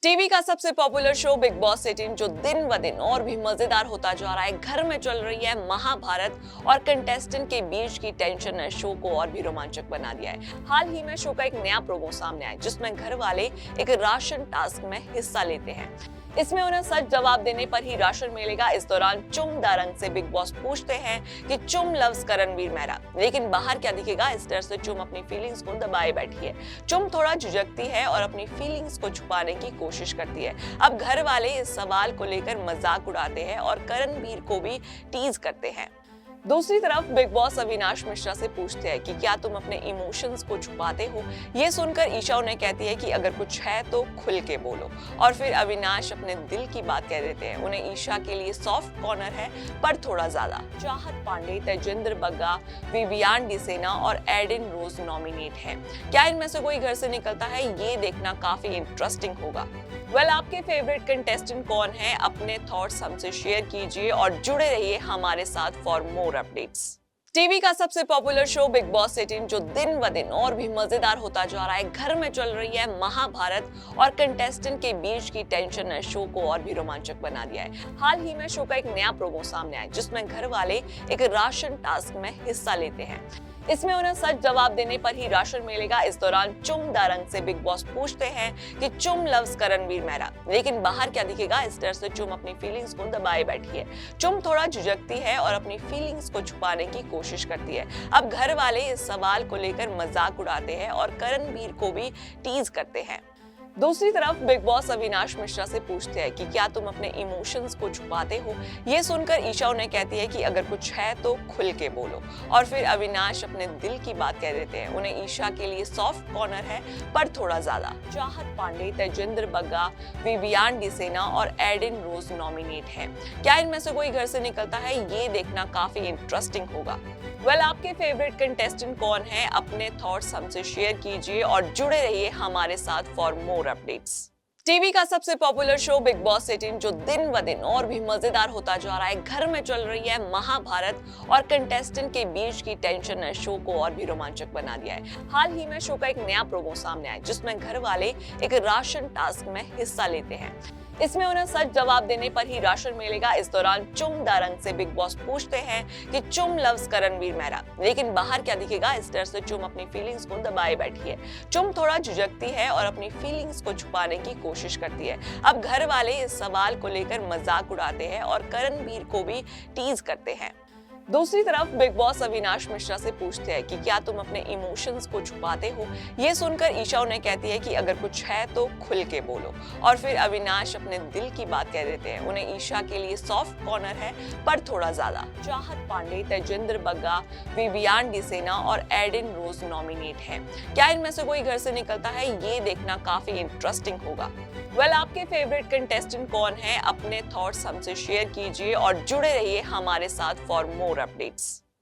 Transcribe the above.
TV का सबसे popular show big boss 18 जो दिन ब दिन और भी मजेदार होता जा रहा है। घर में चल रही है महाभारत और कंटेस्टेंट के बीच की टेंशन ने शो को और भी रोमांचक बना दिया है। हाल ही में शो का एक नया प्रोमो सामने आया जिसमें घर वाले एक राशन टास्क में हिस्सा लेते हैं। इसमें उन्हें सच जवाब देने पर ही राशन मिलेगा। इस दौरान चुम दारंग से बिग बॉस पूछते हैं कि चुम लव्स करणवीर मेहरा, लेकिन बाहर क्या दिखेगा। इस डर से चुम अपनी फीलिंग्स को दबाए बैठी है। चुम थोड़ा झिझकती है और अपनी फीलिंग्स को छुपाने की कोशिश करती है। अब घर वाले इस सवाल को लेकर मजाक उड़ाते हैं और करणवीर को भी टीज करते हैं। दूसरी तरफ बिग बॉस अविनाश मिश्रा से पूछते हैं कि क्या तुम अपने इमोशंस को छुपाते हो। ये सुनकर ईशा उन्हें कहती है कि अगर कुछ है तो खुल के बोलो, और फिर अविनाश अपने दिल की बात कह देते हैं। उन्हें ईशा के लिए सॉफ्ट कॉर्नर है पर थोड़ा ज्यादा। चाहत पांडे, तेजेंद्र बग्गा, विवियान डिसेना और एडिन रोज नॉमिनेट हैं। क्या इनमें से कोई घर से निकलता है, ये देखना काफी इंटरेस्टिंग होगा। आपके फेवरेट कंटेस्टेंट कौन है? अपने थॉट्स हमसे शेयर कीजिए और जुड़े रहिए हमारे साथ फॉर मोर अपडेट्स। टीवी का सबसे पॉपुलर शो बिग बॉस 18 जो दिन ब दिन और भी मजेदार होता जा रहा है। घर में चल रही है महाभारत और कंटेस्टेंट के बीच की टेंशन ने शो को और भी रोमांचक बना दिया है। हाल ही में शो का एक नया प्रोमो सामने आया जिसमें घर वाले एक राशन टास्क में हिस्सा लेते हैं। इसमें उन्हें सच जवाब देने पर ही राशन मिलेगा। इस दौरान चुम दारंग से बिग बॉस पूछते हैं कि चुम लव्स करणवीर मेहरा, लेकिन बाहर क्या दिखेगा। इस डर से चुम अपनी फीलिंग्स को दबाए बैठी है। चुम थोड़ा झिझकती है और अपनी फीलिंग्स को छुपाने की कोशिश करती है। अब घर वाले इस सवाल को लेकर मजाक उड़ाते हैं और करणवीर को भी टीज करते हैं। दूसरी तरफ बिग बॉस अविनाश मिश्रा से पूछते हैं कि क्या तुम अपने इमोशंस को छुपाते हो। ये सुनकर ईशा उन्हें कहती है कि अगर कुछ है तो खुल के बोलो, और फिर अविनाश अपने दिल की बात कह देते हैं। उन्हें ईशा के लिए सॉफ्ट कॉर्नर है पर थोड़ा ज्यादा। चाहत पांडे, तेजेंद्र बग्गा, विवियान डिसेना और एडिन रोज नॉमिनेट हैं। क्या इनमें से कोई घर से निकलता है, ये देखना काफी इंटरेस्टिंग होगा। आपके फेवरेट कंटेस्टेंट कौन है? अपने थॉट्स हमसे शेयर कीजिए और जुड़े रहिए हमारे साथ फॉर मोर अपडेट्स। टीवी का सबसे पॉपुलर शो बिग बॉस 18 जो दिन ब दिन और भी मजेदार होता जा रहा है। घर में चल रही है महाभारत और कंटेस्टेंट के बीच की टेंशन ने शो को और भी रोमांचक बना दिया है। हाल ही में शो का एक नया प्रोमो सामने आया जिसमें घर वाले एक राशन टास्क में हिस्सा लेते हैं। इसमें उन्हें सच जवाब देने पर ही राशन मिलेगा। इस दौरान चुम दारंग से बिग बॉस पूछते हैं कि चुम लव्स करणवीर मेहरा, लेकिन बाहर क्या दिखेगा। इस डर से चुम अपनी फीलिंग्स को दबाए बैठी है। चुम थोड़ा झिझकती है और अपनी फीलिंग्स को छुपाने की कोशिश करती है। अब घर वाले इस सवाल को लेकर मजाक उड़ाते हैं और करणवीर को भी टीज करते हैं। दूसरी तरफ बिग बॉस अविनाश मिश्रा से पूछते हैं कि क्या तुम अपने इमोशंस को छुपाते हो। ये सुनकर ईशा उन्हें कहती है कि अगर कुछ है तो खुल के बोलो, और फिर अविनाश अपने दिल की बात कह देते हैं। उन्हें ईशा के लिए सॉफ्ट कॉर्नर है पर थोड़ा ज्यादा। चाहत पांडे, तेजेंद्र बग्गा, विवियान डिसेना और एडिन रोज नॉमिनेट हैं। क्या इनमें से कोई घर से निकलता है, ये देखना काफी इंटरेस्टिंग होगा। आपके फेवरेट कंटेस्टेंट कौन है? अपने थॉट्स हमसे शेयर कीजिए और जुड़े रहिए हमारे साथ फॉर मोर अपडेट्स।